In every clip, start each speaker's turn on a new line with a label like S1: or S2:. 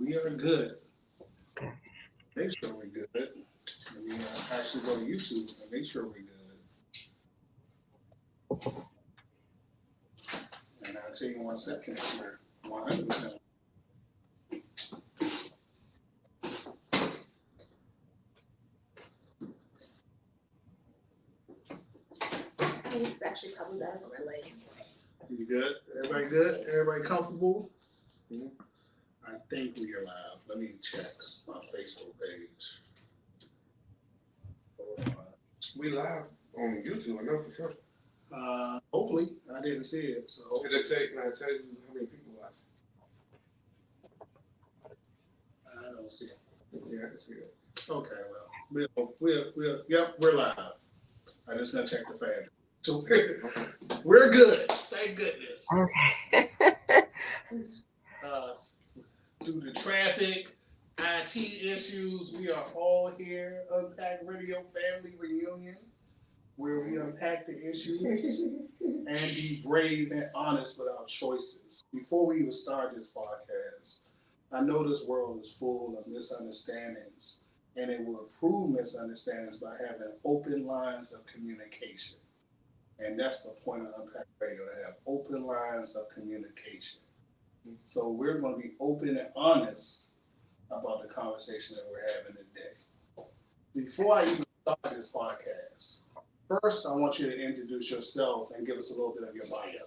S1: We are good.
S2: Okay.
S1: Make sure we're good. We actually go to YouTube and make sure we're good. And I'll tell you in 1 second if we're 100%.
S3: It's actually probably better for my leg.
S1: You good? Everybody good? Everybody comfortable? I think we are live. Let me check my Facebook page.
S4: We live on YouTube, I know for sure.
S1: Hopefully, I didn't see it. So
S4: Did it tell you how many people watch?
S1: I don't see it.
S4: Yeah, I can see it.
S1: Okay, well, we're live. I just gonna check the fan. So we're good. Thank goodness.
S2: Okay.
S1: Uh, due to traffic, IT issues, we are all here. Unpack Radio Family Reunion, where we unpack the issues and be brave and honest with our choices. Before we even start this podcast, I know this world is full of misunderstandings, and it will improve misunderstandings by having open lines of communication. And that's the point of Unpack Radio, to have open lines of communication. So we're going to be open and honest about the conversation that we're having today. Before I even start this podcast, first I want you to introduce yourself and give us a little bit of your bio.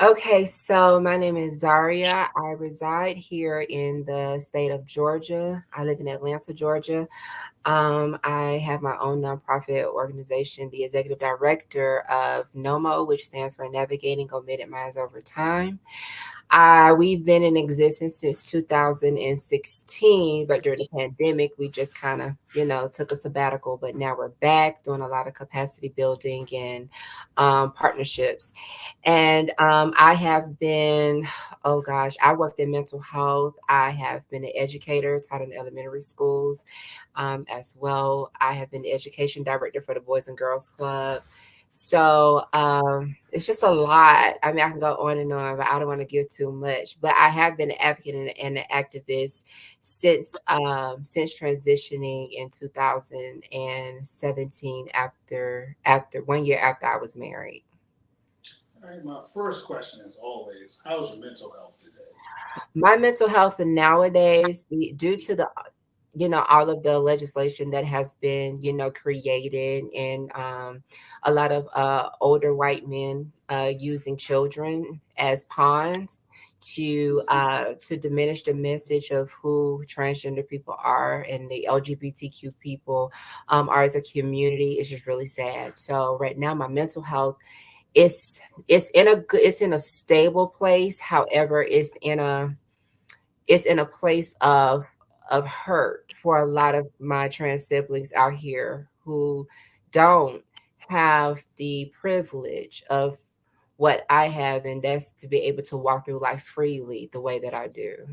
S2: Okay, so my name is Zaria. I reside here in the state of Georgia. I live in Atlanta, Georgia. I have my own nonprofit organization, the executive director of NOMO, which stands for Navigating Omitted Minds Over Time. We've been in existence since 2016, but during the pandemic, we just kind of, took a sabbatical. But now we're back doing a lot of capacity building and partnerships. And I have been, oh gosh, I worked in mental health. I have been an educator, taught in elementary schools as well. I have been the education director for the Boys and Girls Club. So it's just a lot. I mean, I can go on and on, but I don't want to give too much. But I have been an advocate and an activist since transitioning in 2017 after 1 year after I was married.
S1: All right, my first question is always, how's your mental health today?
S2: My mental health nowadays, due to the all of the legislation that has been created, and a lot of older white men using children as pawns to diminish the message of who transgender people are and the LGBTQ people are as a community, is just really sad. So right now my mental health, it's in a stable place. However, it's in a place of hurt for a lot of my trans siblings out here who don't have the privilege of what I have, and that's to be able to walk through life freely the way that I do.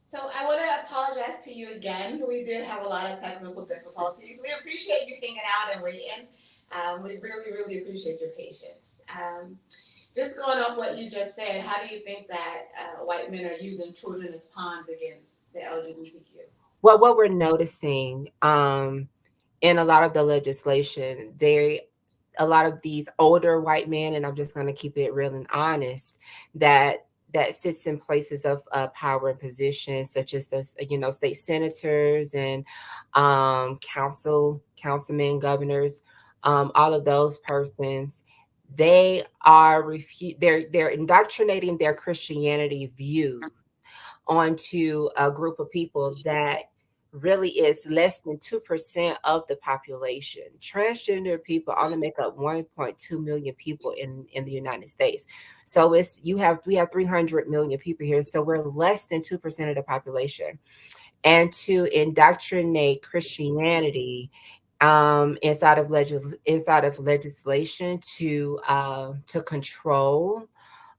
S3: So I want to apologize to you again. We did have a lot of technical difficulties. We appreciate you hanging out and waiting. We really, really appreciate your patience. Just going off what you just said, how do you think that white men are using children as pawns against the LGBTQ?
S2: Well, what we're noticing in a lot of the legislation, a lot of these older white men, and I'm just going to keep it real and honest, that sits in places of power and positions, such as the state senators and councilmen, governors, all of those persons. They are they're indoctrinating their Christianity views onto a group of people that really is less than 2% of the population. Transgender people only make up 1.2 million people in the United States. So we have 300 million people here. So we're less than 2% of the population. And to indoctrinate Christianity inside of legislation to control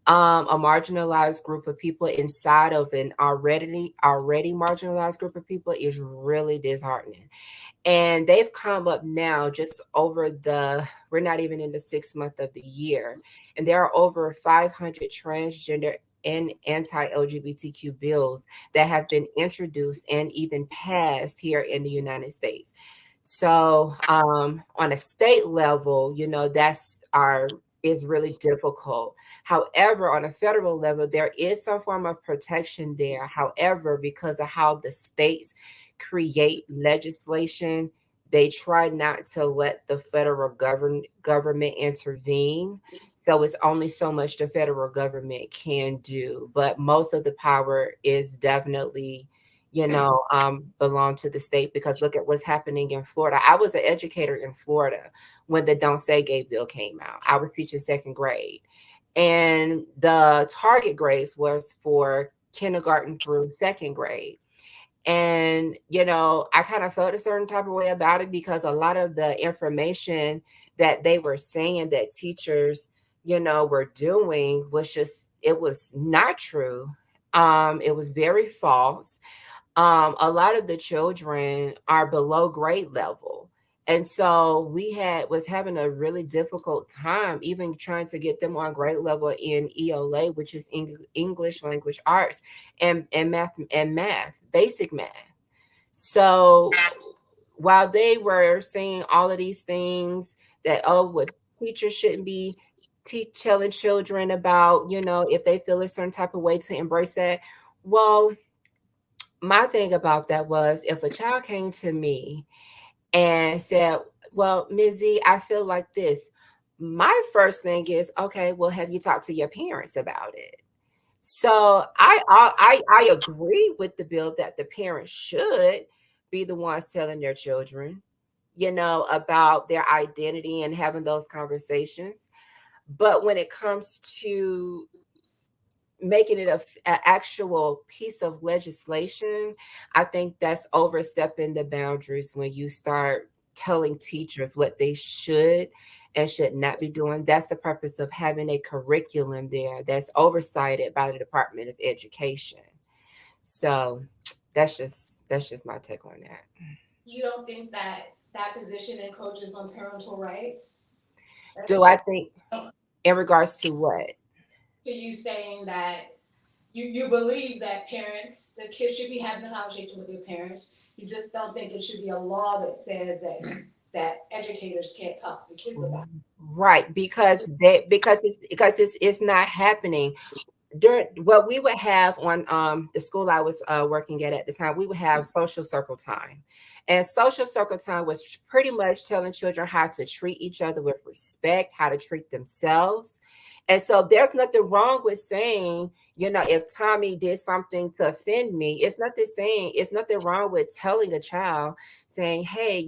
S2: a marginalized group of people inside of an already marginalized group of people is really disheartening. And they've come up now just over we're not even in the 6th month of the year, and there are over 500 transgender and anti-LGBTQ bills that have been introduced and even passed here in the United States. So on a state level, that's our is really difficult. However, on a federal level, there is some form of protection there. However, because of how the states create legislation, they try not to let the federal government intervene. So it's only so much the federal government can do. But most of the power is definitely belong to the state, because look at what's happening in Florida. I was an educator in Florida when the Don't Say Gay bill came out. I was teaching second grade, and the target grades was for kindergarten through second grade. And, I kind of felt a certain type of way about it, because a lot of the information that they were saying that teachers, were doing was just, it was not true. It was very false. A lot of the children are below grade level. And so was having a really difficult time even trying to get them on grade level in ELA, which is English language arts, and math, basic math. So while they were saying all of these things that, what teachers shouldn't be telling children about, if they feel a certain type of way, to embrace that. Well, my thing about that was, if a child came to me and said, well, Ms. Z, I feel like this, my first thing is, okay, well, have you talked to your parents about it? So I agree with the bill that the parents should be the ones telling their children, about their identity and having those conversations. But when it comes to making it a actual piece of legislation, I think that's overstepping the boundaries when you start telling teachers what they should and should not be doing. That's the purpose of having a curriculum there that's oversighted by the Department of Education. So that's just my take on that.
S3: You don't think that that position encroaches on parental rights?
S2: Do I think in regards to what?
S3: So you saying that you believe that parents, the kids should be having a conversation with their parents. You just don't think it should be a law that says that educators can't talk to the kids about.
S2: Right, because it's not happening. During what we would have on the school I was working at the time, we would have social circle time. And social circle time was pretty much telling children how to treat each other with respect, how to treat themselves. And so there's nothing wrong with saying, if Tommy did something to offend me, it's nothing wrong with telling a child, saying, hey,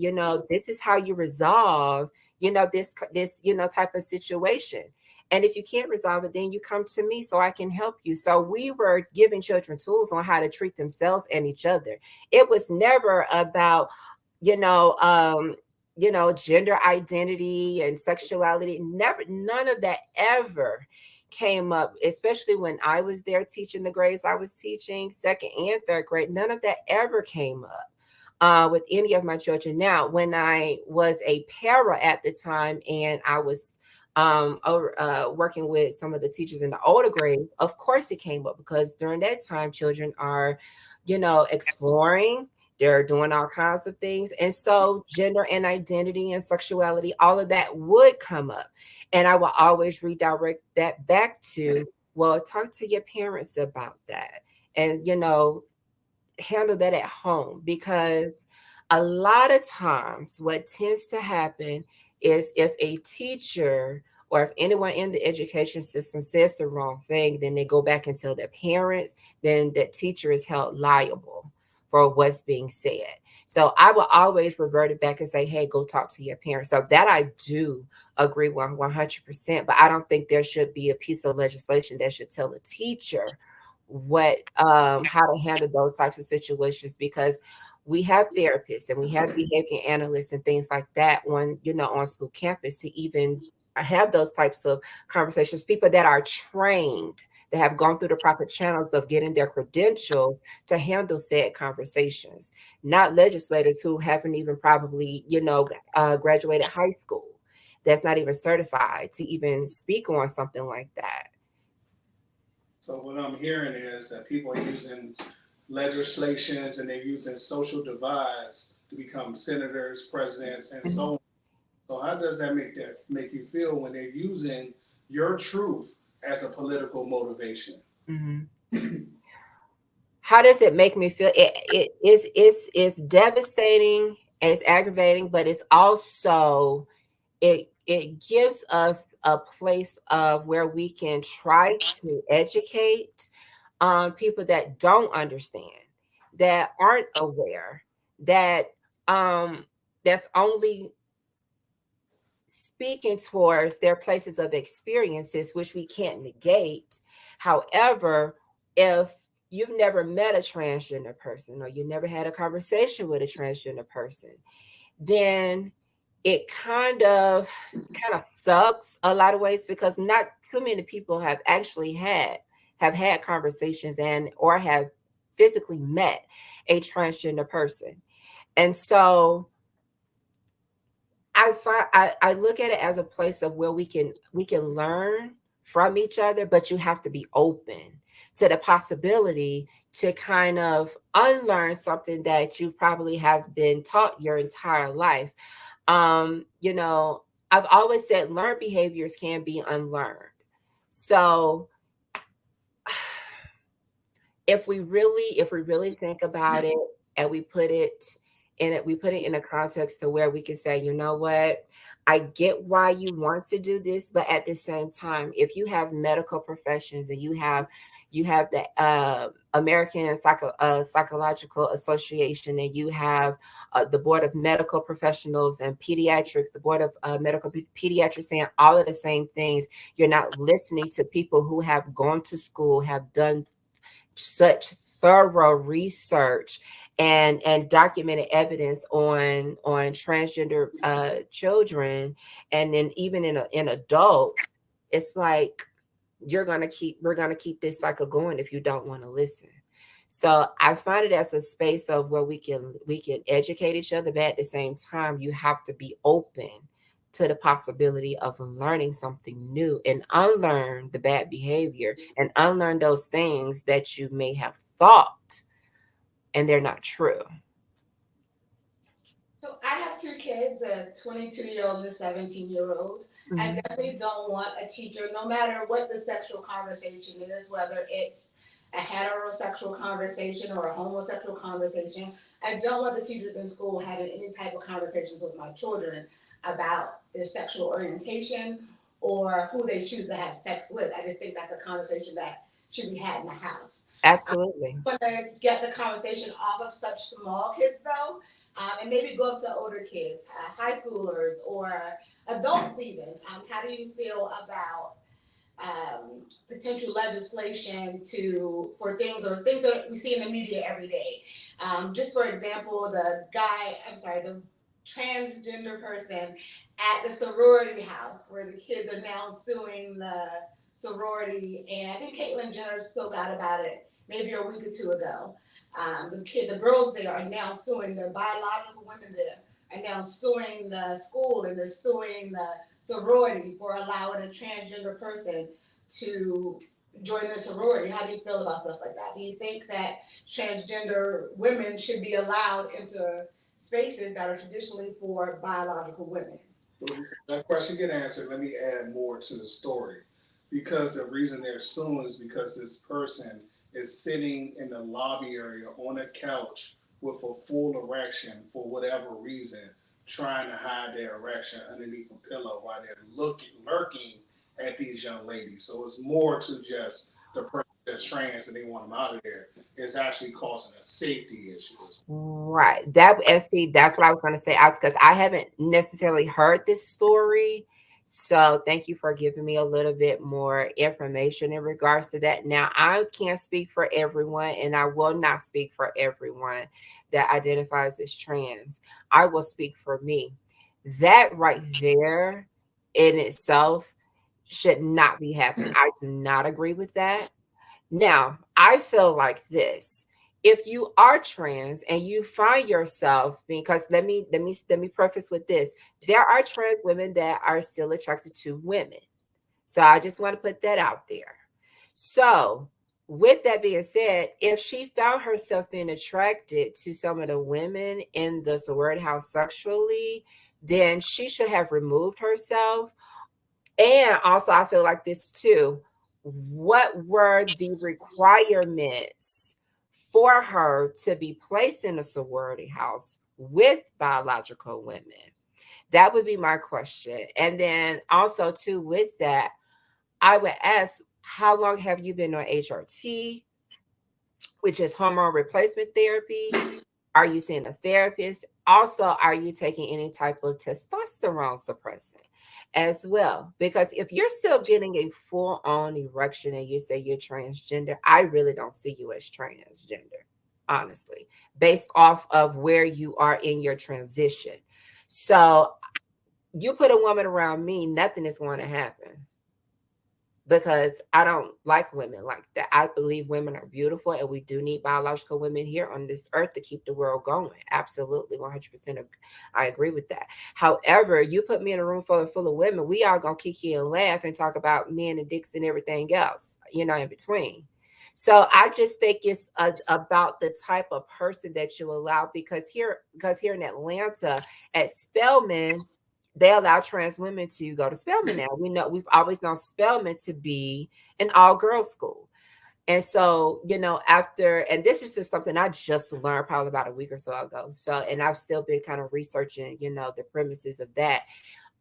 S2: this is how you resolve, this type of situation. And if you can't resolve it, then you come to me so I can help you. So we were giving children tools on how to treat themselves and each other. It was never about, you know, um, gender identity and sexuality. Never, none of that ever came up, especially when I was there teaching the grades I was teaching, second and third grade. None of that ever came up with any of my children. Now, when I was a para at the time and I was working with some of the teachers in the older grades, of course it came up, because during that time, children are, exploring. They're doing all kinds of things. And so gender and identity and sexuality, all of that would come up. And I will always redirect that back to, well, talk to your parents about that. And, handle that at home, because a lot of times what tends to happen is, if a teacher or if anyone in the education system says the wrong thing, then they go back and tell their parents, then that teacher is held liable for what's being said. So I will always revert it back and say, hey, go talk to your parents. So that I do agree with 100%, but I don't think there should be a piece of legislation that should tell a teacher what how to handle those types of situations, because we have therapists and we have behavior analysts and things like that on school campus to even have those types of conversations, people that are trained, that have gone through the proper channels of getting their credentials to handle said conversations, not legislators who haven't even probably graduated high school, that's not even certified to even speak on something like that.
S1: So what I'm hearing is that people are using legislations and they're using social divides to become senators, presidents, and so on. So how does that make you feel when they're using your truth as a political motivation?
S2: Mhm. How does it make me feel? It's devastating, it's aggravating, but it's also it gives us a place of where we can try to educate people that don't understand, that aren't aware, that um, that's only speaking towards their places of experiences, which we can't negate. However, if you've never met a transgender person or you never had a conversation with a transgender person, then it kind of sucks a lot of ways because not too many people have actually had conversations and or have physically met a transgender person. And so I look at it as a place of where we can learn from each other, but you have to be open to the possibility to kind of unlearn something that you probably have been taught your entire life. You know, I've always said learned behaviors can be unlearned. So if we really think about it and we put it in a context to where we can say, you know what, I get why you want to do this, but at the same time, if you have medical professions and you have the American Psychological Association, and you have the Board of Medical Professionals and Pediatrics, the Board of Medical Pediatrics saying all of the same things, you're not listening to people who have gone to school, have done such thorough research and documented evidence on transgender children, and then even in adults. It's like we're gonna keep this cycle going if you don't want to listen. So I find it as a space of where we can educate each other, but at the same time, you have to be open to the possibility of learning something new and unlearn the bad behavior and unlearn those things that you may have thought and they're not true.
S3: So I have two kids, a 22-year-old and a 17-year-old. I
S2: Mhm.
S3: definitely don't want a teacher, no matter what the sexual conversation is, whether it's a heterosexual conversation or a homosexual conversation. I don't want the teachers in school having any type of conversations with my children about their sexual orientation or who they choose to have sex with. I just think that's a conversation that should be had in the house.
S2: Absolutely.
S3: Want to get the conversation off of such small kids though, and maybe go up to older kids, high schoolers or adults even. How do you feel about potential legislation to for things or things that we see in the media every day? Just for example, the transgender person at the sorority house where the kids are now suing the sorority, and I think Caitlyn Jenner spoke out about it maybe a week or two ago. The girls there are now suing the biological women there are now suing the school, and they're suing the sorority for allowing a transgender person to join their sorority. How do you feel about stuff like that? Do you think that transgender women should be allowed into spaces that are traditionally for biological women?
S1: Well, before that question get answered, let me add more to the story. Because the reason they're suing is because this person is sitting in the lobby area on a couch with a full erection for whatever reason, trying to hide their erection underneath a pillow while they're lurking at these young ladies. So it's more to just the person that's trans and they want them out of there. It's actually causing a safety issue.
S2: Right. That and see, that's what I was going to say. Because I haven't necessarily heard this story. So thank you for giving me a little bit more information in regards to that. Now, I can't speak for everyone, and I will not speak for everyone that identifies as trans. I will speak for me. That right there in itself should not be happening. I do not agree with that. Now, I feel like this. If you are trans and you find yourself, because let me preface with this. There are trans women that are still attracted to women. So I just want to put that out there. So, with that being said, if she found herself being attracted to some of the women in the sorority house sexually, then she should have removed herself. And also, I feel like this too. What were the requirements for her to be placed in a sorority house with biological women? That would be my question. And then also, too, with that, I would ask, how long have you been on HRT, which is hormone replacement therapy? Are you seeing a therapist? Also, are you taking any type of testosterone suppressant as well? Because if you're still getting a full on erection and you say you're transgender, I really don't see you as transgender, honestly, based off of where you are in your transition. So, you put a woman around me, nothing is going to happen because I don't like women like that. I believe women are beautiful and we do need biological women here on this earth to keep the world going. Absolutely, 100%. I agree with that. However, you put me in a room full of women, we all going to kiki and laugh and talk about men and dicks and everything else, in between. So I just think it's about the type of person that you allow because here in Atlanta at Spelman, they allow trans women to go to Spelman now. We've always known Spelman to be an all girls school. And so, and this is just something I just learned probably about a week or so ago. So, and I've still been kind of researching, the premises of that.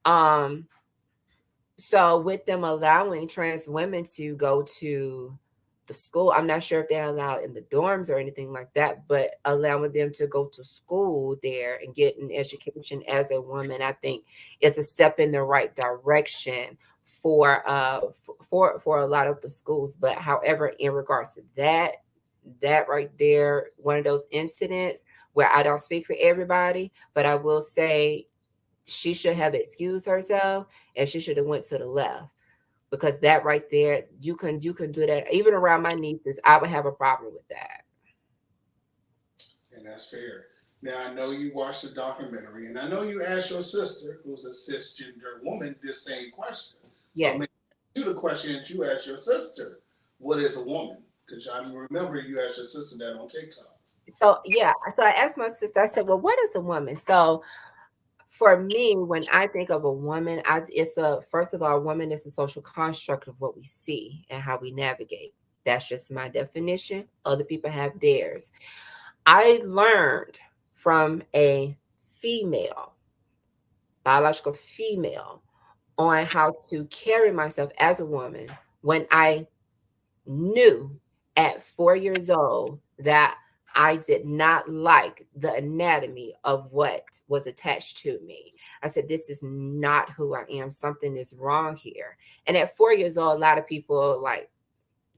S2: Um, so with them allowing trans women to go to the school, I'm not sure if they're allowed in the dorms or anything like that, but allowing them to go to school there and get an education as a woman, I think is a step in the right direction for a lot of the schools. But however, in regards to that right there, one of those incidents where I don't speak for everybody, but I will say she should have excused herself and she should have went to the left, because that right there, you can do that even around my nieces. I would have a problem with that.
S1: And that's fair. Now I know you watched the documentary, and I know you asked your sister, who's a cisgender woman, this same question. So maybe
S2: Yes.
S1: you the question that you asked your sister, what is a woman? Because I remember you asked your sister that on TikTok.
S2: So yeah, so I asked my sister, I said, well, what is a woman? So for me, when I think of a woman, it's a first of all, a woman is a social construct of what we see and how we navigate. That's just my definition. Other people have theirs. I learned from a female, biological female, on how to carry myself as a woman when I knew at 4 years old that I did not like the anatomy of what was attached to me. I said, this is not who I am. Something is wrong here. And at 4 years old, a lot of people like,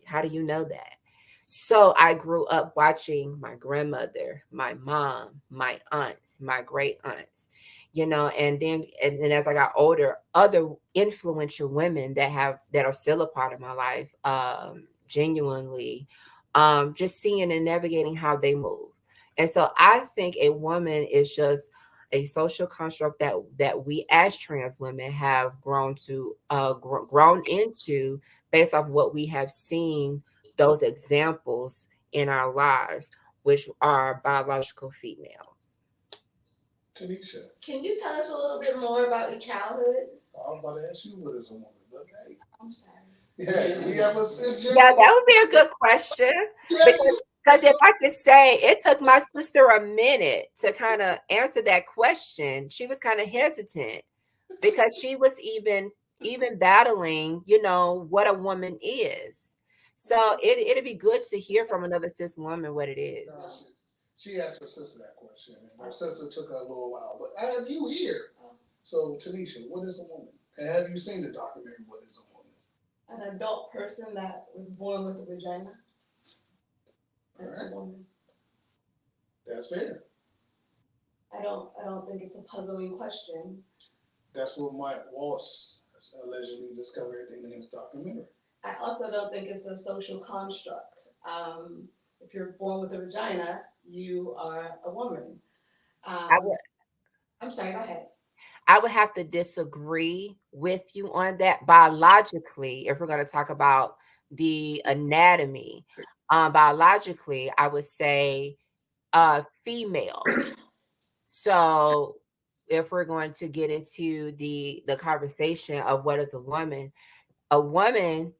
S2: how do you know that? So I grew up watching my grandmother, my mom, my aunts, my great aunts, and then as I got older, other influential women that are still a part of my life, genuinely, just seeing and navigating how they move. And so I think a woman is just a social construct that we as trans women have grown into based off what we have seen those examples in our lives, which are biological females.
S1: Tanisha,
S3: Can you tell us a little bit more about your childhood?
S1: I was about to ask you what is a woman, but hey,
S3: I'm sorry.
S1: yeah, we have a
S2: Yeah,
S1: cisgender
S2: that
S1: woman.
S2: would be a good question.
S1: Yeah,
S2: Because if I could say, it took my sister a minute to kind of answer that question. She was kind of hesitant because she was even battling, what a woman is. So it'd be good to hear from another cis woman what it is.
S1: no, she asked her sister that question, and her sister took her a little while. But I have you here. So, Tanisha, what is a woman? And have you seen the documentary, What is a Woman?
S3: An adult person that was born with a vagina.
S1: All
S3: That's
S1: right,
S3: a woman.
S1: that's fair.
S3: I don't think it's a puzzling question.
S1: That's what Mike Walsh allegedly discovered at the end of his documentary.
S3: I also don't think it's a social construct. If you're born with a vagina, you are a woman.
S2: I
S3: Um,
S2: would
S3: I'm sorry, go ahead.
S2: I would have to disagree with you on that biologically if we're going to talk about the anatomy, biologically, I would say female. So if we're going to get into the conversation of what is a woman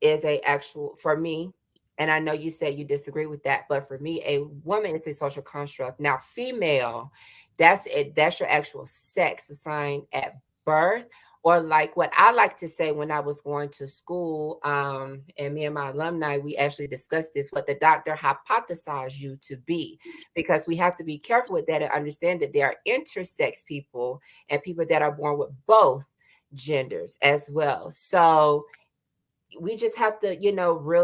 S2: is a actual, for me, and I know you said you disagree with that, but for me, a woman is a social construct. Now, female, that's it, that's your actual sex assigned at birth. Or like what I like to say when I was going to school, and me and my alumni, we actually discussed this, what the doctor hypothesized you to be, because we have to be careful with that and understand that there are intersex people and people that are born with both genders as well. So we just have to,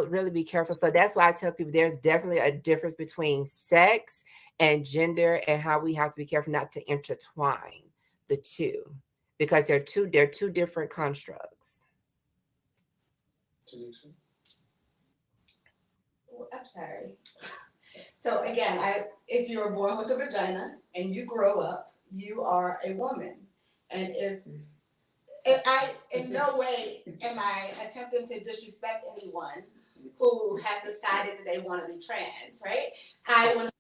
S2: really be careful. So that's why I tell people there's definitely a difference between sex and gender, and how we have to be careful not to intertwine the two, because they're two different constructs.
S1: Tanisha?
S3: I'm sorry. So again, if you were born with a vagina and you grow up, you are a woman. And if I, in no way am I attempting to disrespect anyone who has decided that they want to be trans, right? I want to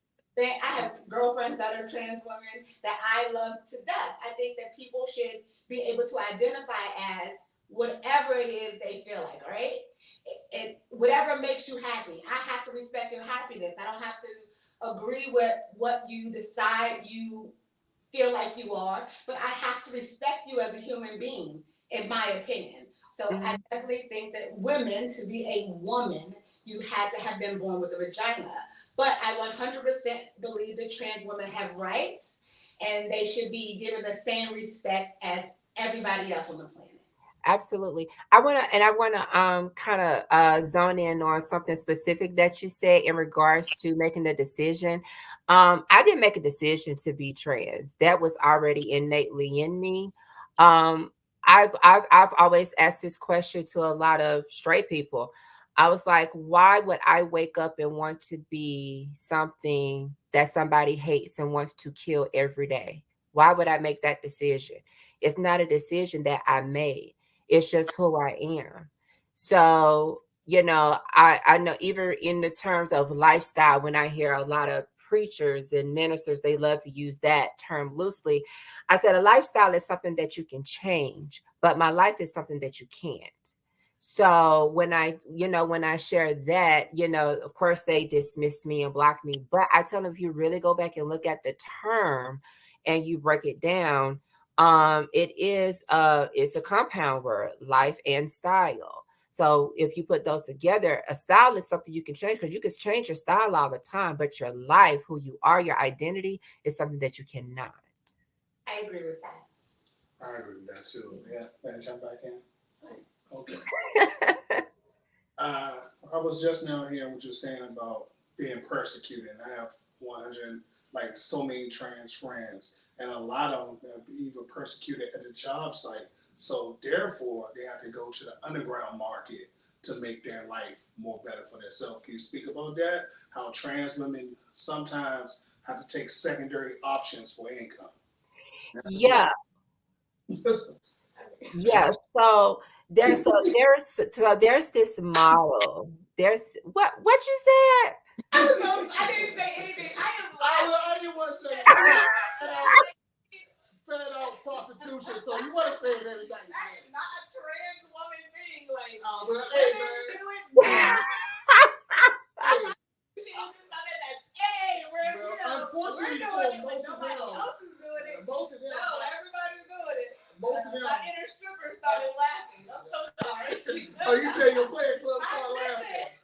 S3: I have girlfriends that are trans women that I love to death. I think that people should be able to identify as whatever it is they feel like, right? Whatever makes you happy. I have to respect your happiness. I don't have to agree with what you decide you feel like you are, but I have to respect you as a human being, in my opinion. So I
S2: Mhm.
S3: definitely think that women, to be a woman, you had to have been born with a vagina. But I 100% believe that trans women have rights and they should be given the same respect as everybody else on the planet.
S2: Absolutely. I wanna kind of zone in on something specific that you said in regards to making the decision. I didn't make a decision to be trans. That was already innately in me. Um, I've always asked this question to a lot of straight people. I was like, why would I wake up and want to be something that somebody hates and wants to kill every day? Why would I make that decision? It's not a decision that I made, it's just who I am. So, I know even in the terms of lifestyle, when I hear a lot of preachers and ministers, they love to use that term loosely. I said a lifestyle is something that you can change, but my life is something that you can't. So when I share that, of course they dismiss me and block me. But I tell them, if you really go back and look at the term and you break it down, it's a compound word, life and style. So if you put those together, a style is something you can change, because you can change your style all the time, but your life, who you are, your identity, is something that you cannot.
S3: I agree with that.
S1: I agree with that too. Yeah, can I jump back in? Okay. Uh, I was just now hearing what you're saying about being persecuted. I have 100, like so many trans friends, and a lot of them are even persecuted at the job site. So therefore, they have to go to the underground market to make their life more better for themselves. Can you speak about that? How trans women sometimes have to take secondary options for income.
S2: Yeah, yeah. So there's this model. There's what you said.
S3: I didn't say anything. I am
S1: I
S3: laughing.
S1: didn't want to say
S3: That
S1: it. Fed out prostitution, so you want to say it every day.
S3: that is not a trans woman thing. Like,
S1: Well, hey,
S3: women
S1: man.
S3: do it now.
S1: Hey,
S3: You should do something that's, hey,
S1: well,
S3: we're
S1: unfortunately
S3: doing
S1: for
S3: it, but
S1: most of
S3: nobody
S1: them,
S3: else is doing it.
S1: most of them,
S3: No, everybody's doing it.
S1: most of them.
S3: My inner stripper started laughing. I'm so sorry.
S1: Oh, you said your playing club
S3: I
S1: started laughing.
S3: listen.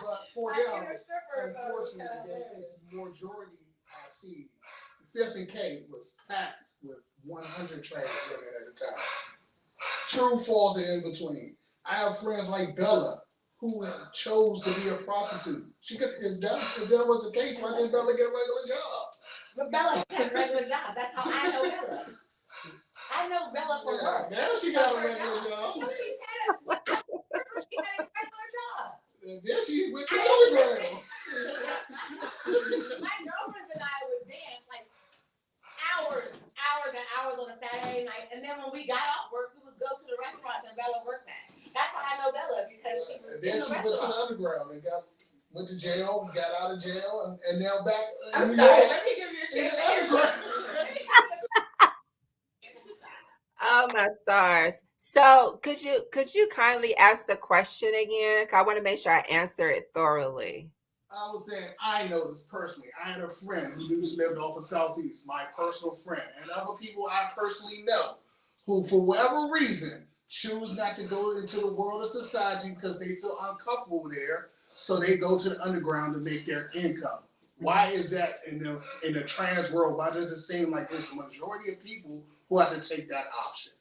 S1: But for
S3: My
S1: them,
S3: inner stripper
S1: unfortunately, it's majority. I see. Fifth and K was packed with 100 trans women at the time. True, false, and in between. I have friends like Bella who chose to be a prostitute. She could, if that was the case, why didn't Bella get a regular job?
S3: But Bella has a regular job. That's how I know Bella. I know Bella for work.
S1: Now she got a regular job.
S3: No, I remember she had a regular job.
S1: Then she went to underground.
S3: My girlfriends and I would dance like hours and hours on a Saturday night. And then when we got off work, we would go to the restaurant that Bella worked at. That's how I know Bella, because she
S1: then she went to the underground and went to jail, got out of jail, and now back in
S3: I'm
S1: New
S3: sorry,
S1: York
S3: let me give you a
S1: in
S3: chance.
S1: the underground.
S2: Oh my stars. So could you kindly ask the question again? 'Cause I want to make sure I answer it thoroughly.
S1: I was saying, I know this personally. I had a friend who used to live off of Southeast, my personal friend, and other people I personally know who, for whatever reason, choose not to go into the world of society because they feel uncomfortable there, so they go to the underground to make their income. Why is that in the trans world? Why does it seem like there's a majority of people who have to take that option?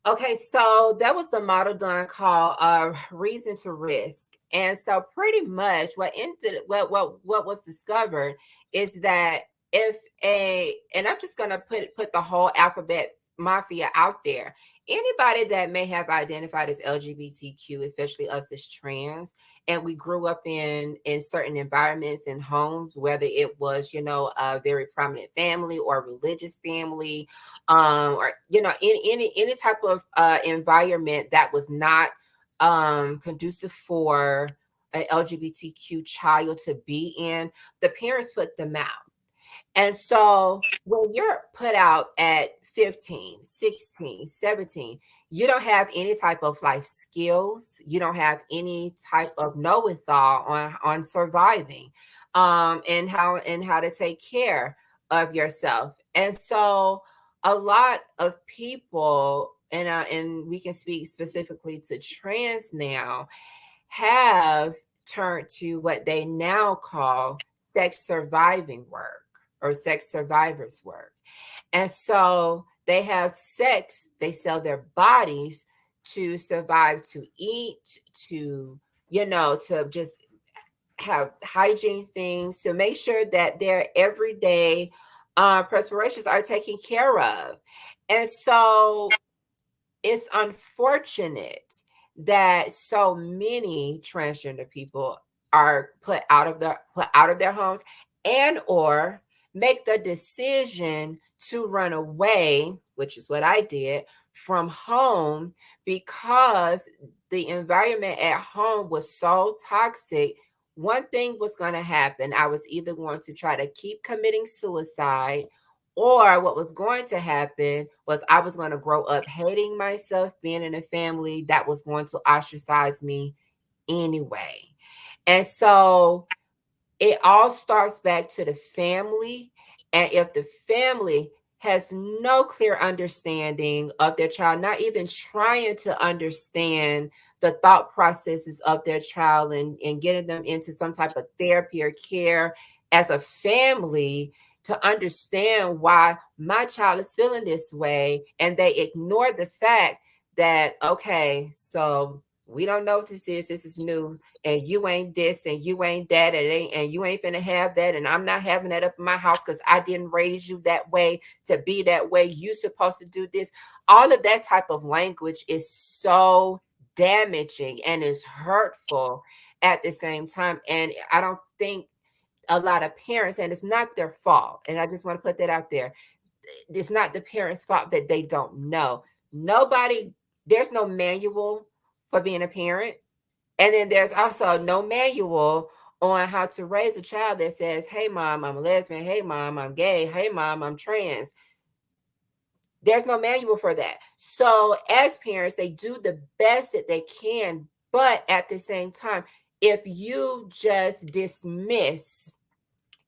S2: Okay, so that was the model done called reason to risk. And so pretty much what was discovered is that if a and I'm just gonna put the whole alphabet mafia out there. Anybody that may have identified as LGBTQ, especially us as trans, and we grew up in certain environments and homes, whether it was, a very prominent family or religious family, or any type of environment that was not conducive for an LGBTQ child to be in, the parents put them out. And so when you're put out at 15, 16, 17, you don't have any type of life skills. You don't have any type of know-it-all on surviving, and how to take care of yourself. And so a lot of people, and we can speak specifically to trans now, have turned to what they now call sex surviving work or sex survivors work. And so they have sex, they sell their bodies to survive, to eat, to just have hygiene things, to make sure that their everyday perspirations are taken care of. And so it's unfortunate that so many transgender people are put out of their homes, and or make the decision to run away, which is what I did, from home, because the environment at home was so toxic. One thing was going to happen. I was either going to try to keep committing suicide, or what was going to happen was I was going to grow up hating myself, being in a family that was going to ostracize me anyway. And so it all starts back to the family. And if the family has no clear understanding of their child, not even trying to understand the thought processes of their child, and getting them into some type of therapy or care as a family to understand why my child is feeling this way, and they ignore the fact that, okay, so we don't know what this is new, and you ain't this and you ain't that, and you ain't finna have that, and I'm not having that up in my house because I didn't raise you that way to be that way. You supposed to do this. All of that type of language is so damaging and is hurtful at the same time. And I don't think a lot of parents, and it's not their fault, and I just want to put that out there. It's not the parents' fault that they don't know. Nobody, there's no manual for being a parent, and then there's also no manual on how to raise a child that says, hey, mom, I'm a lesbian. Hey, mom, I'm gay. Hey, mom, I'm trans. There's no manual for that. So, as parents, they do the best that they can. But at the same time, if you just dismiss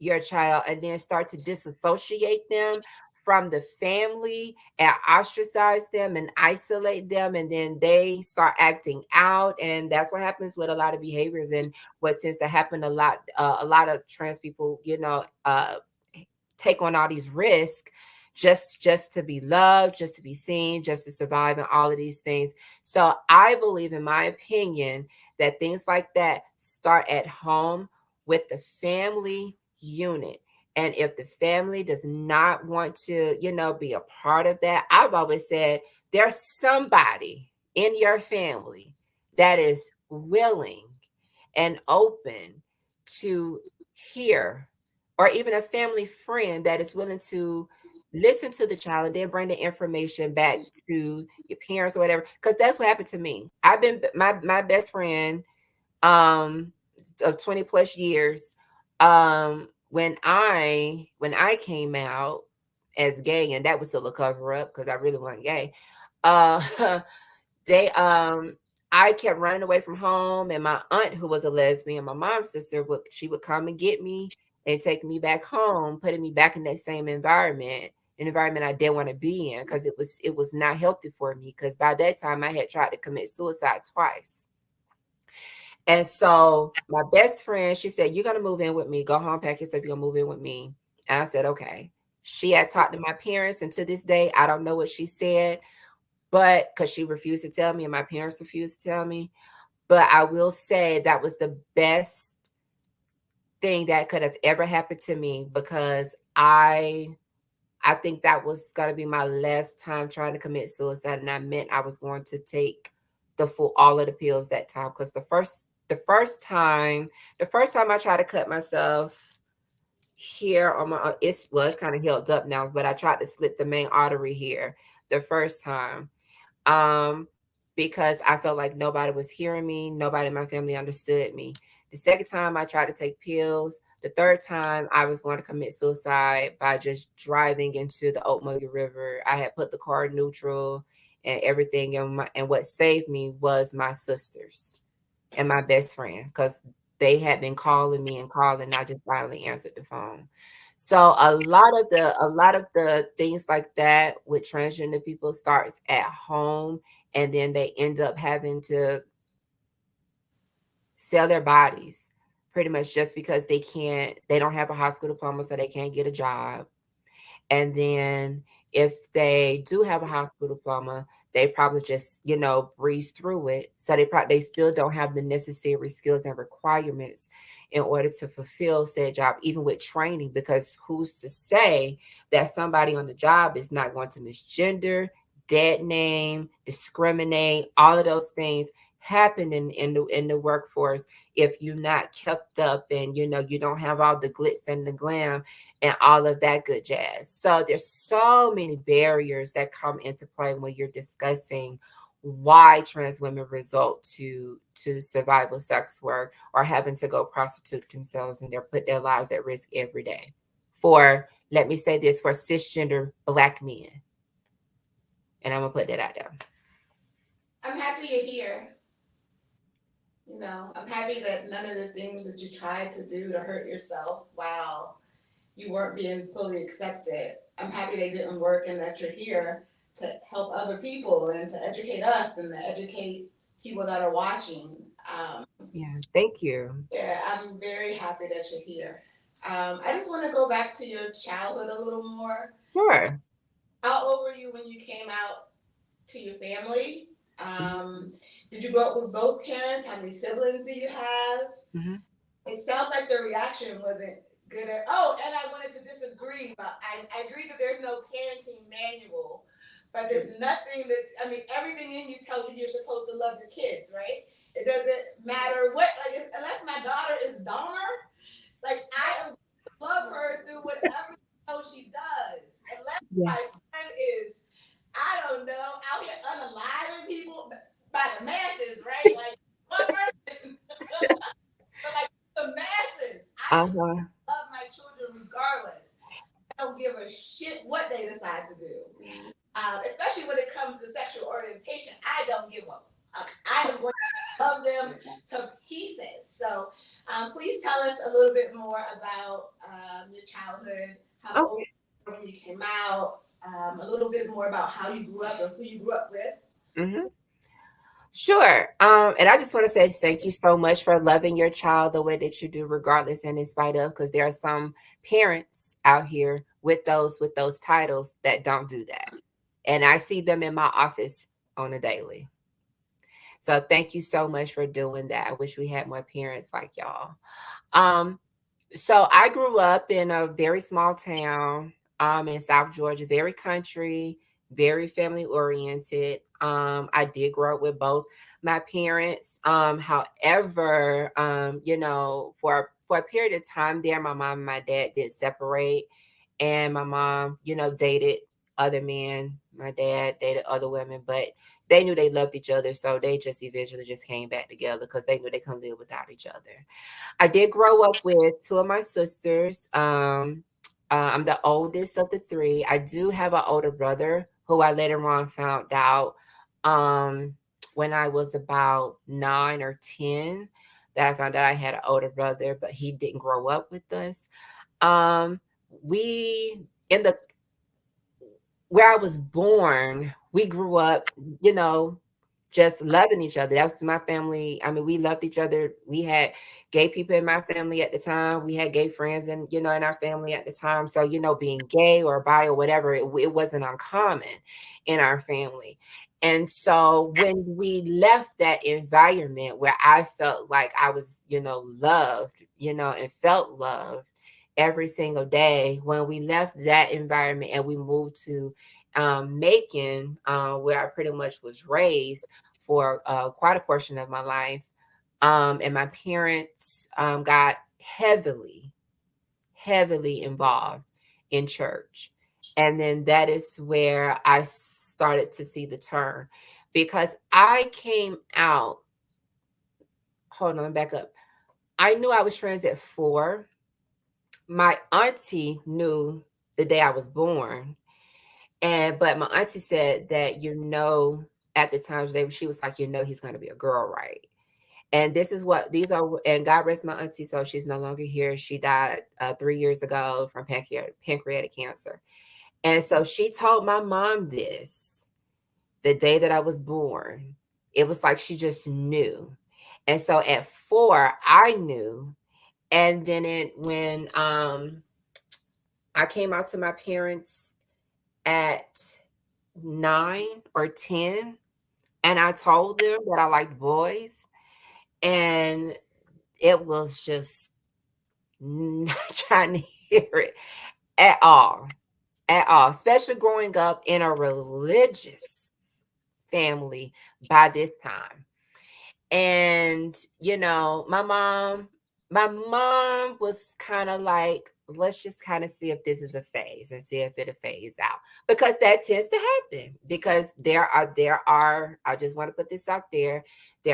S2: your child and then start to disassociate them from the family and ostracize them and isolate them, and then they start acting out, and that's what happens with a lot of behaviors, and what tends to happen a lot of trans people, take on all these risks just to be loved, just to be seen, just to survive, and all of these things. So I believe, in my opinion, that things like that start at home with the family unit. And if the family does not want to, be a part of that, I've always said there's somebody in your family that is willing and open to hear, or even a family friend that is willing to listen to the child and then bring the information back to your parents or whatever. Because that's what happened to me. I've been my best friend. um of 20 plus years. When I came out as gay, and that was still a cover up because I really wasn't gay. Uh they I kept running away from home, and my aunt, who was a lesbian, my mom's sister, would come and get me and take me back home, putting me back in that same environment, an environment I didn't want to be in because it was not healthy for me. Because by that time I had tried to commit suicide twice. And so my best friend, she said, "You're gonna move in with me. Go home, pack your stuff. You're gonna move in with me." And I said, "Okay." She had talked to my parents, and to this day, I don't know what she said, but because she refused to tell me, and my parents refused to tell me. But I will say that was the best thing that could have ever happened to me, because I think that was gonna be my last time trying to commit suicide, and I meant I was going to take all of the pills that time. Because the first time I tried to cut myself here on my, it's kind of healed up now, but I tried to slit the main artery here the first time, um, because I felt like nobody was hearing me, nobody in my family understood me. The second time I tried to take pills. The third time I was going to commit suicide by just driving into the Oakmulgee River. I had put the car in neutral and everything, and what saved me was my sisters and my best friend, because they had been calling me and calling, and I just finally answered the phone. So a lot of the things like that with transgender people starts at home, and then they end up having to sell their bodies pretty much just because they don't have a high school diploma, so they can't get a job. And then if they do have a high school diploma, they probably just, breeze through it. So they still don't have the necessary skills and requirements in order to fulfill said job, even with training, because who's to say that somebody on the job is not going to misgender, dead name, discriminate, all of those things happen in the workforce if you're not kept up, and you don't have all the glitz and the glam and all of that good jazz. So there's so many barriers that come into play when you're discussing why trans women result to survival sex work or having to go prostitute themselves, and they're put their lives at risk every day. For let me say this, for cisgender black men. And I'm gonna put that out there.
S3: I'm happy you're here. I'm happy that none of the things that you tried to do to hurt yourself while you weren't being fully accepted. I'm happy they didn't work and that you're here to help other people and to educate us and to educate people that are watching. Um,
S2: Yeah, thank you.
S3: yeah, I'm very happy that you're here. I just want to go back to your childhood a little more.
S2: Sure.
S3: How old were you when you came out to your family? Did you grow up with both parents? How many siblings do you have?
S2: Mm-hmm.
S3: It sounds like the reaction wasn't good at. Oh, and I wanted to disagree, but I agree that there's no parenting manual, but there's nothing that, I mean, everything in you tells you you're supposed to love your kids, right? It doesn't matter what, like, unless my daughter is Dahmer, like, I am love her through whatever she does. Unless
S2: Yeah.
S3: my son is, I don't know, out here unaliving people by the masses, right? Like, one person. But like the masses, I will
S2: Uh-huh.
S3: love my children regardless. I don't give a shit what they decide to do. Especially when it comes to sexual orientation, I don't give a fuck. I am going to love them to pieces. So please tell us a little bit more about your childhood, how old
S2: Okay.
S3: you were when you came out, a little bit more about how you grew up and who you grew up with.
S2: Mm-hmm. Sure. And I just want to say thank you so much for loving your child the way that you do, regardless and in spite of, because there are some parents out here with those titles that don't do that. And I see them in my office on a daily. So thank you so much for doing that. I wish we had more parents like y'all. Um, so I grew up in a very small town in South Georgia, very country, very family oriented. I did grow up with both my parents. However, for a period of time there, my mom and my dad did separate, and my mom, dated other men. My dad dated other women, but they knew they loved each other, so they just eventually just came back together because they knew they couldn't live without each other. I did grow up with two of my sisters. I'm the oldest of the three. I do have an older brother who I later on found out um, when I was about 9 or 10 that I found out I had an older brother, but he didn't grow up with us. Um, we in the where I was born, we grew up, you know, just loving each other. That was my family. I mean, we loved each other. We had gay people in my family at the time. We had gay friends and, in our family at the time. So, being gay or bi or whatever, it wasn't uncommon in our family. And so when we left that environment where I felt like I was, loved, and felt loved every single day, when we left that environment and we moved to Macon, where I pretty much was raised for quite a portion of my life. And my parents got heavily involved in church. And then that is where I started to see the turn because I came out. Hold on, back up. I knew I was trans at 4. My auntie knew the day I was born. But my auntie said that, at the time she was like, he's gonna be a girl, right? And this is what these are, and God rest my auntie, so she's no longer here. She died 3 years ago from pancreatic cancer. And so she told my mom this the day that I was born. It was like she just knew. And so at 4, I knew. And then when I came out to my parents at 9 or 10, and I told them that I liked boys, and it was just not trying to hear it at all, especially growing up in a religious family by this time. And my mom was kind of like, let's just kind of see if this is a phase and see if it'll phase out, because that tends to happen. Because there are I just want to put this out there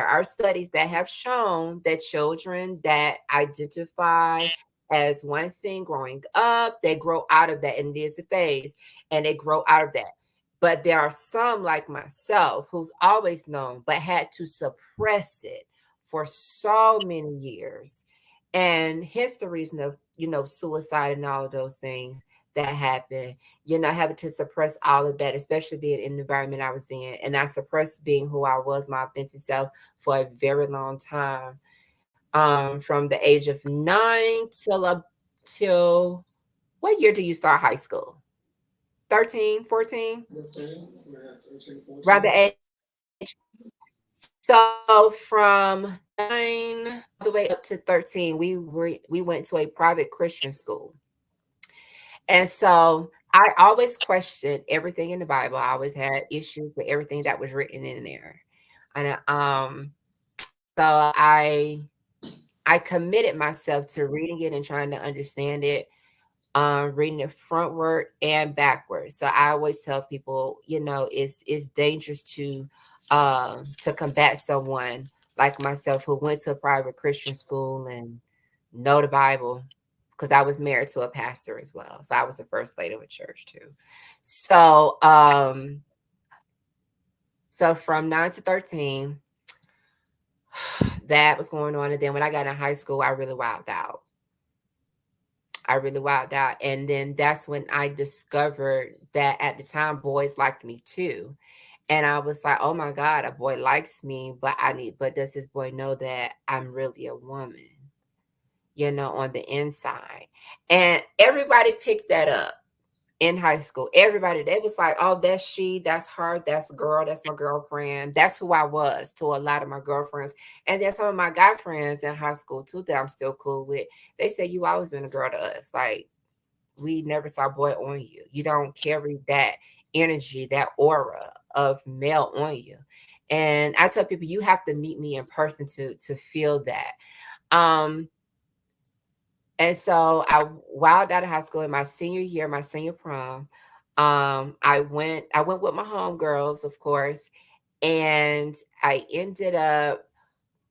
S2: are studies that have shown that children that identify as one thing growing up, they grow out of that, and it is a phase, and they grow out of that. But there are some like myself who's always known, but had to suppress it for so many years. And hence the reason of, suicide and all of those things that happen, having to suppress all of that, especially being in the environment I was in. And I suppressed being who I was, my authentic self, for a very long time. From the age of 9 till what year do you start high school? 13, 14?
S1: 13, yeah, 13,
S2: Around
S1: 14.
S2: the age. So from 9 all the way up to 13, we went to a private Christian school. And so I always questioned everything in the Bible. I always had issues with everything that was written in there. And so I committed myself to reading it and trying to understand it, reading it frontward and backwards. So I always tell people, it's dangerous to combat someone like myself who went to a private Christian school and know the Bible, because I was married to a pastor as well. So I was the first lady of a church too. So so from 9 to 13, that was going on. And then when I got in high school, I really wilded out. And then that's when I discovered that at the time boys liked me too. And I was like, oh my God, a boy likes me, but does this boy know that I'm really a woman, on the inside? And everybody picked that up in high school. Everybody, they was like, oh, that's she, that's her, that's a girl, that's my girlfriend. That's who I was to a lot of my girlfriends. And then some of my guy friends in high school too that I'm still cool with. They said, you always been a girl to us. Like, we never saw boy on you. You don't carry that energy, that aura of male on you. And I tell people, you have to meet me in person to feel that. Um, and so I wilded out of high school in my senior year, my senior prom. I went with my homegirls, of course, And I ended up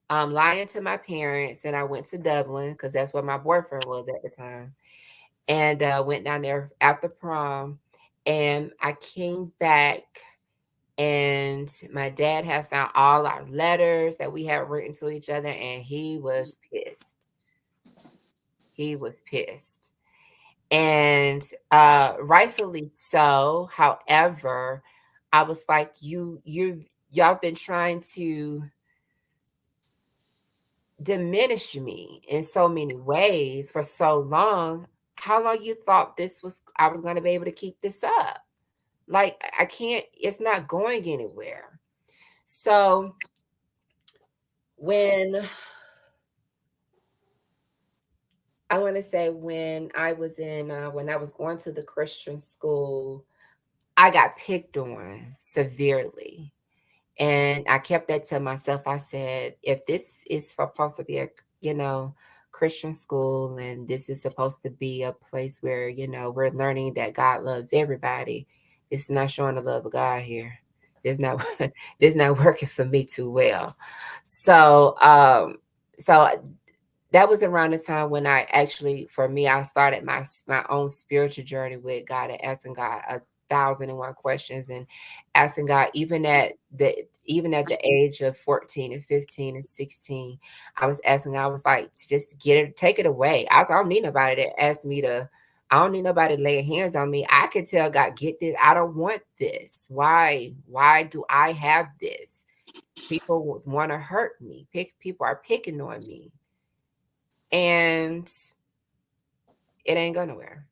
S2: lying to my parents, and I went to Dublin because that's where my boyfriend was at the time. And went down there after prom. And I came back, and my dad had found all our letters that we had written to each other, and he was pissed. He was pissed. And rightfully so. However, I was like, y'all been trying to diminish me in so many ways for so long. How long you thought I was going to be able to keep this up? Like, I can't, it's not going anywhere. So when I want to say when I was going to the Christian school, I got picked on severely. And I kept that to myself. I said, if this is supposed to be a, you know, Christian school, and this is supposed to be a place where, we're learning that God loves everybody, it's not showing the love of God here. It's not it's not working for me too well. So so that was around the time when I actually, for me, I started my own spiritual journey with God, and asking God 1,001 questions, and asking God, even at the age of 14 and 15 and 16, I was asking. I was like, to just get it, take it away. I don't need nobody to ask me to. I don't need nobody to lay hands on me. I could tell God, get this. I don't want this. Why? Why do I have this? People want to hurt me. People are picking on me, and it ain't go nowhere.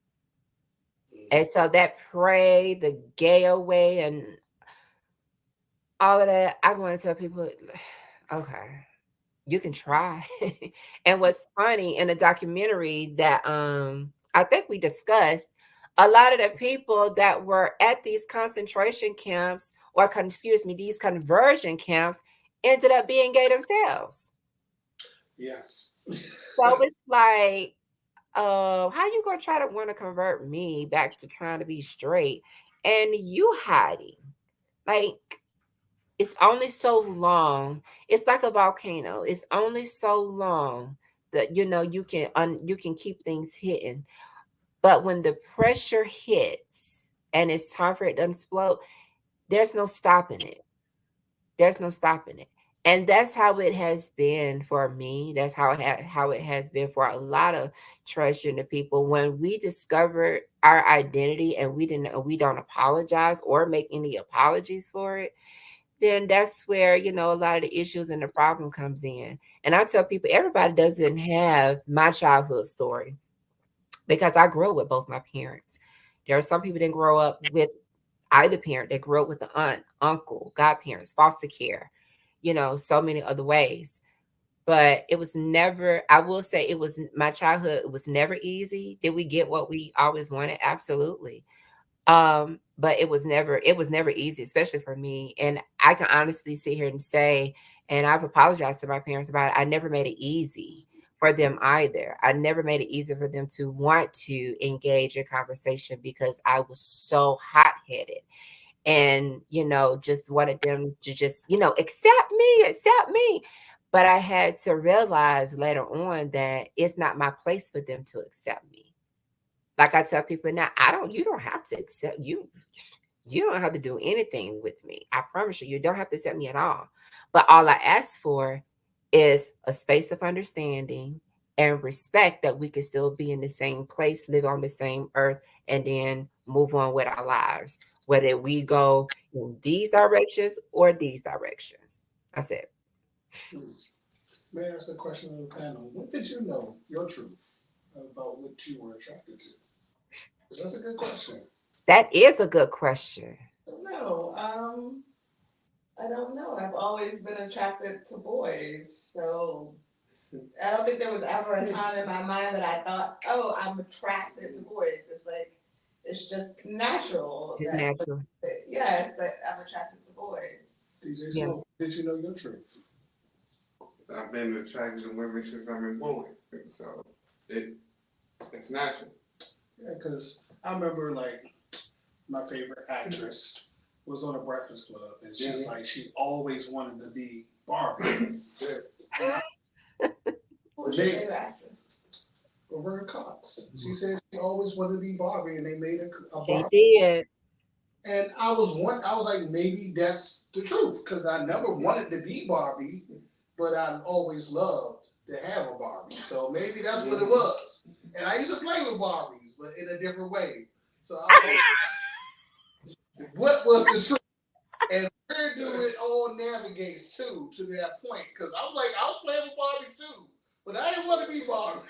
S2: And so that pray, the gay away, and all of that, I want to tell people, okay, you can try. And what's funny in the documentary that I think we discussed, a lot of the people that were at these concentration camps, or excuse me, these conversion camps, ended up being gay themselves.
S1: Yes.
S2: So it's like, how you gonna try to want to convert me back to trying to be straight, and you hiding? Like, it's only so long. It's like a volcano. It's only so long that you can keep things hidden. But when the pressure hits and it's time for it to explode, there's no stopping it. There's no stopping it. And that's how it has been for me. That's how it has been for a lot of transgender people. When we discovered our identity, and we don't apologize or make any apologies for it, then that's where, a lot of the issues and the problem comes in. And I tell people, everybody doesn't have my childhood story, because I grew up with both my parents. There are some people that didn't grow up with either parent. They grew up with an aunt, uncle, godparents, foster care, so many other ways. But it was never, I will say, it was my childhood. It was never easy. Did we get what we always wanted? Absolutely. But it was never easy, especially for me. And I can honestly sit here and say, and I've apologized to my parents about it, I never made it easy for them either. I never made it easy for them to want to engage in conversation, because I was so hot headed, and just wanted them to just accept me. But I had to realize later on that it's not my place for them to accept me. Like I tell people now, you don't have to accept you. You don't have to do anything with me. I promise you, you don't have to accept me at all. But all I ask for is a space of understanding and respect, that we can still be in the same place, live on the same earth, and then move on with our lives, whether we go in these directions or these directions. That's it.
S1: Hmm. May I ask a question on the panel? When did you know your truth about what you were attracted to? That's a good question.
S2: That is a good question.
S3: No, I don't know. I've always been attracted to boys, so I don't think there was ever a time in my mind that I thought, "Oh, I'm attracted to boys." It's like it's just natural
S2: Just
S3: that
S2: natural.
S3: yes, that I'm attracted to boys.
S1: DJ
S2: Yeah.
S1: Smoke, did you know your truth?
S4: I've been attracted to women since I've been born, so it it's natural.
S1: Yeah, because I remember like my favorite actress was on a Breakfast Club, and she
S4: Yeah.
S1: was like, she always wanted to be Barbie.
S3: Who's
S1: They-
S3: your favorite actress?
S1: Roberta Cox. She said she always wanted to be Barbie, and they made a
S2: She
S1: Barbie.
S2: did.
S1: And I was like, maybe that's the truth, because I never wanted to be Barbie, but I always loved to have a Barbie. So maybe that's what it was. And I used to play with Barbies, but in a different way. So what was the truth? And where do it all navigates to that point? Because I was like, I was playing with Barbie too, but I didn't want to be Barbie.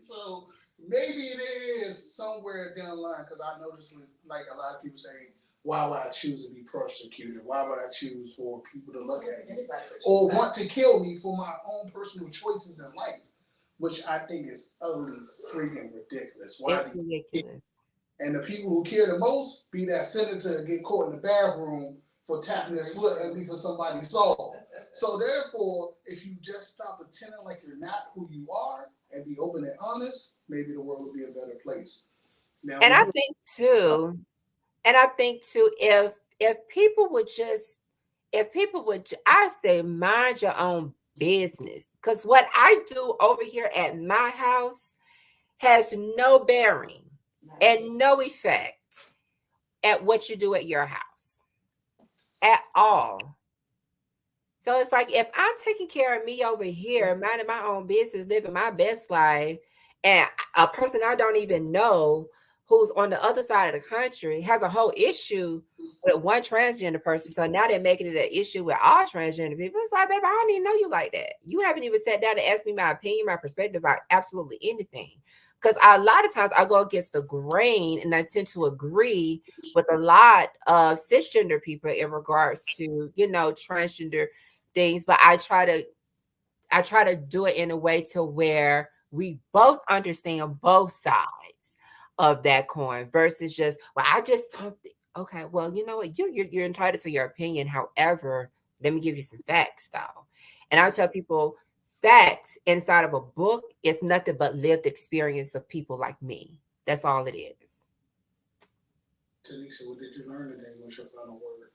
S1: So maybe it is somewhere down the line, because I noticed like a lot of people saying, why would I choose to be persecuted? Why would I choose for people to look at me or want to kill me for my own personal choices in life? Which I think is utterly freaking ridiculous. Why
S2: It's
S1: do you care?
S2: ridiculous.
S1: And the people who care the most be that senator get caught in the bathroom for tapping his foot and leaving somebody saw. So therefore, if you just stop pretending like you're not who you are and be open and honest, maybe the world will be a better place. Now,
S2: And
S1: when
S2: I
S1: you
S2: think too, and I think too, if people would just, if people would, I say, mind your own business, because what I do over here at my house has no bearing and no effect at what you do at your house at all. So it's like if I'm taking care of me over here, minding my own business, living my best life, and a person I don't even know who's on the other side of the country has a whole issue with one transgender person. So now they're making it an issue with all transgender people. It's like, baby, I don't even know you like that. You haven't even sat down and asked me my opinion, my perspective about absolutely anything. Because a lot of times I go against the grain and I tend to agree with a lot of cisgender people in regards to, transgender things, but I try to do it in a way to where we both understand both sides of that coin versus just, well, I just don't okay, well, you know what, you're entitled to your opinion. However, let me give you some facts though. And I tell people, facts inside of a book is nothing but lived experience of people like me. That's all it is.
S1: Tanisha, what did you learn today? What's your final word?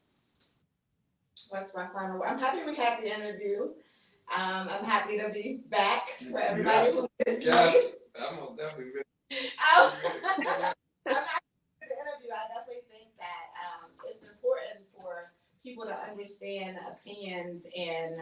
S3: What's my final word? I'm happy we had the interview. I'm happy to be back for everybody who missed me.
S4: I'm gonna definitely
S3: I'm happy with the interview. I definitely think that it's important for people to understand opinions and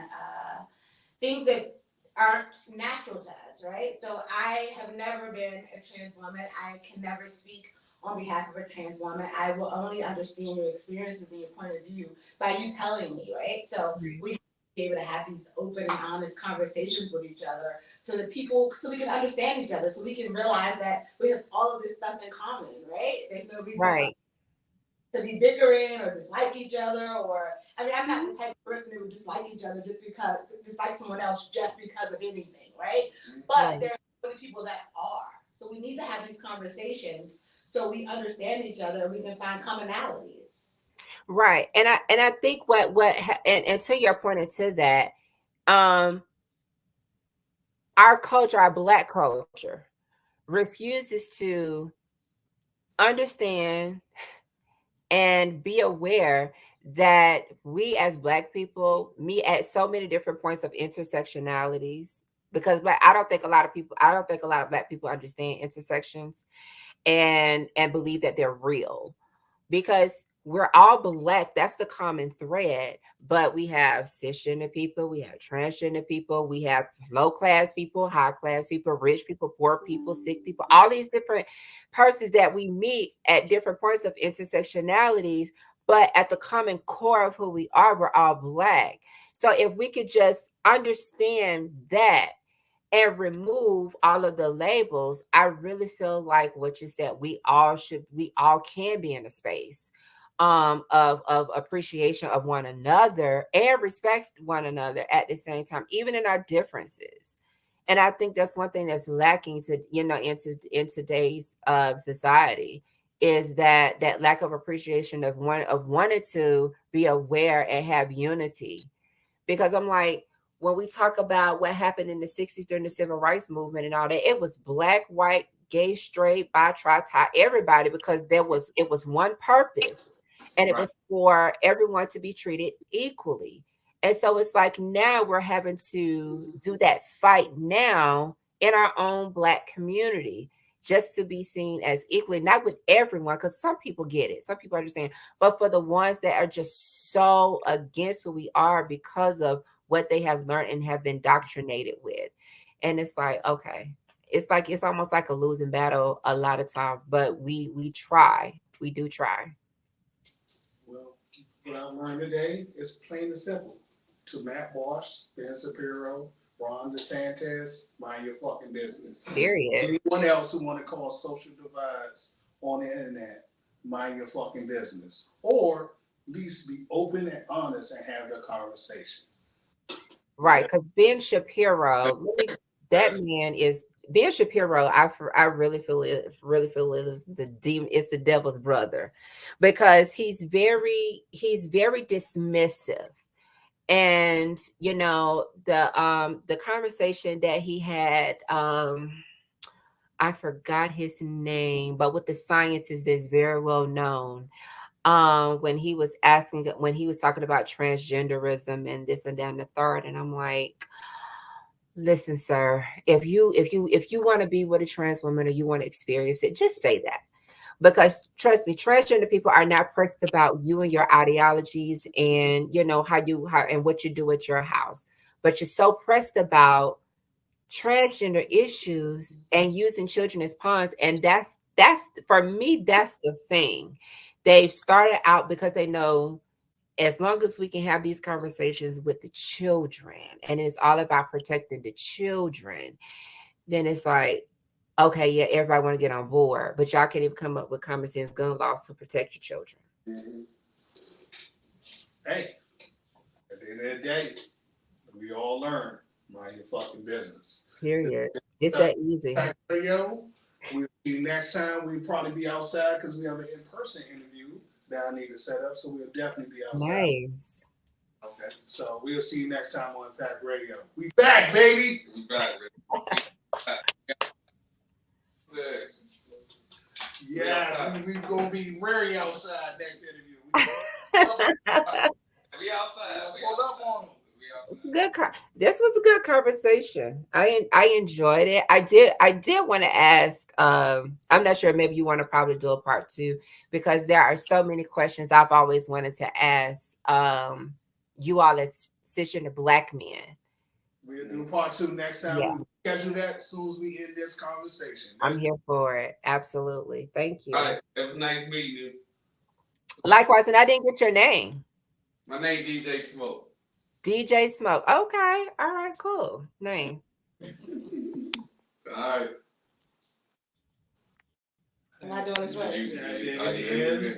S3: things that aren't natural to us, right? So I have never been a trans woman. I can never speak on behalf of a trans woman. I will only understand your experiences and your point of view by you telling me, right? So we have to be able to have these open and honest conversations with each other so that people, so we can understand each other, so we can realize that we have all of this stuff in common, right? There's no reason
S2: Right.
S3: to be bickering or dislike each other, or I mean, I'm not the type of person who would dislike each other just because dislike someone else just because of anything, right? But
S2: Right.
S3: there are so many people that are. So we need to have these conversations so we understand each other and we can find commonalities.
S2: Right. And I think and to your point and to that, um our culture, our black culture, refuses to understand and be aware that we as black people meet at so many different points of intersectionalities, because I don't think a lot of black people understand intersections and believe that they're real, because we're all black. That's the common thread. But we have cisgender people, we have transgender people, we have low class people, high class people, rich people, poor people, sick people, all these different persons that we meet at different points of intersectionalities. But at the common core of who we are, we're all black. So if we could just understand that and remove all of the labels, I really feel like what you said, we all can be in a space of appreciation of one another and respect one another at the same time, even in our differences. And I think that's one thing that's lacking to, in today's society, is that lack of appreciation of wanting to be aware and have unity. Because I'm like, when we talk about what happened in the 60s during the civil rights movement and all that, it was black, white, gay, straight, bi, tri, everybody, because it was one purpose. and it
S4: Right.
S2: was for everyone to be treated equally. And so it's like now we're having to do that fight now in our own Black community just to be seen as equally, not with everyone, because some people get it, some people understand, but for the ones that are just so against who we are because of what they have learned and have been indoctrinated with. And it's like, okay, it's like it's almost like a losing battle a lot of times, but we try. We do try.
S1: Well, what I learned today is plain and simple. To Matt Bosch, Ben Shapiro, Ron DeSantis, mind your fucking business.
S2: Period.
S1: Anyone else who want to cause social divides on the internet, mind your fucking business. Or at least be open and honest and have the conversation.
S2: Right, because Ben Shapiro, that man is Ben Shapiro. I really feel it is the demon. It's the devil's brother, because he's very dismissive, and the conversation that he had. I forgot his name, but with the scientist that's very well known, when he was talking about transgenderism and this and that and the third, and I'm like, listen, sir, if you want to be with a trans woman or you want to experience it, just say that. Because trust me, transgender people are not pressed about you and your ideologies and how and what you do at your house, but you're so pressed about transgender issues and using children as pawns. And that's for me, that's the thing. They've started out because they know as long as we can have these conversations with the children and it's all about protecting the children, then it's like, okay, yeah, everybody want to get on board, but y'all can't even come up with common sense gun laws to protect your children.
S1: Mm-hmm. Hey, at the end of the day, we all learn. Mind your fucking business.
S2: Period. It's that easy.
S1: Yo, we'll see you next time. We'll probably be outside because we have an in-person interview that I need to set up. So we'll definitely be outside.
S2: Nice.
S1: Okay. So we'll see you next time on Impact Radio. We back, baby.
S4: We back,
S1: Yes, we gonna be very outside next interview.
S4: We outside.
S1: Pull up on them.
S2: This was a good conversation. I enjoyed it. I did want to ask, I'm not sure, maybe you want to probably do a part two, because there are so many questions I've always wanted to ask you all as cisgender Black men.
S1: We'll do part two next time.
S2: Yeah.
S1: We'll schedule that as soon as we end this conversation.
S2: I'm here for it. Absolutely. Thank you.
S4: All right. It was nice meeting you.
S2: Likewise, and I didn't get your name.
S4: My name DJ Smoke.
S2: DJ Smoke. Okay. All right, cool. Nice.
S4: All right.
S3: Am I doing this right?
S1: Yeah,